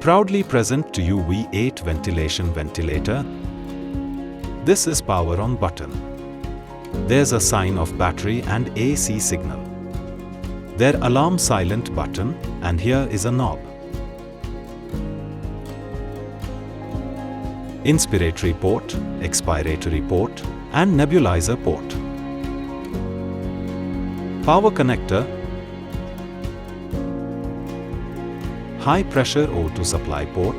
Proudly present to you V8 ventilation ventilator. This is power on button. There's a sign of battery and AC signal. Their alarm silent button, and here is a knob. Inspiratory port, expiratory port, and nebulizer port. Power connector, high pressure O2 supply port,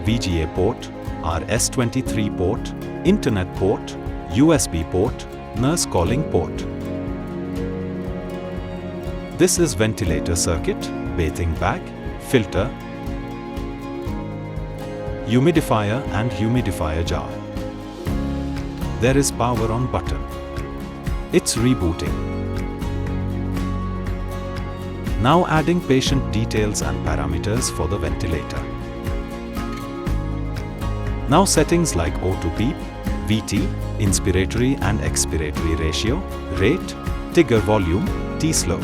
VGA port, RS-23 port, internet port, USB port, nurse calling port. This is ventilator circuit, bathing bag, filter, humidifier and humidifier jar. There is power on button. It's rebooting. Now adding patient details and parameters for the ventilator. Now settings like O2 PEEP, VT, inspiratory and expiratory ratio, rate, trigger volume, T-slope.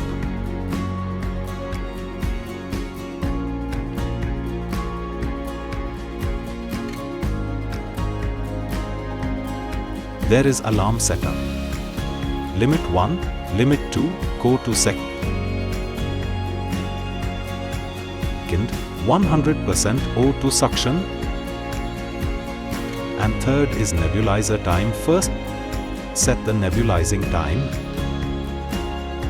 There is alarm setup. Limit 1, limit 2, go to second, 100% O2 suction, and third is nebulizer time. First, set the nebulizing time,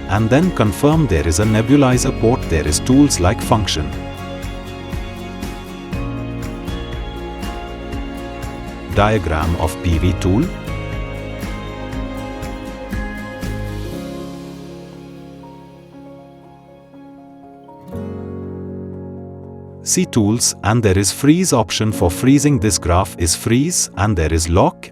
and then confirm there is a nebulizer port. There is tools like function. Diagram of PV tool. See tools, and there is freeze option for freezing. This graph is freeze, and there is lock.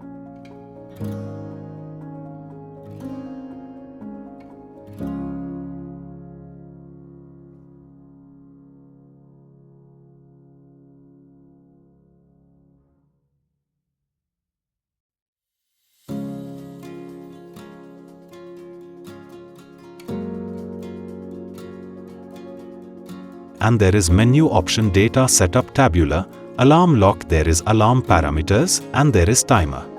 And there is menu option, data setup, tabular, alarm lock, there is alarm parameters, and there is timer.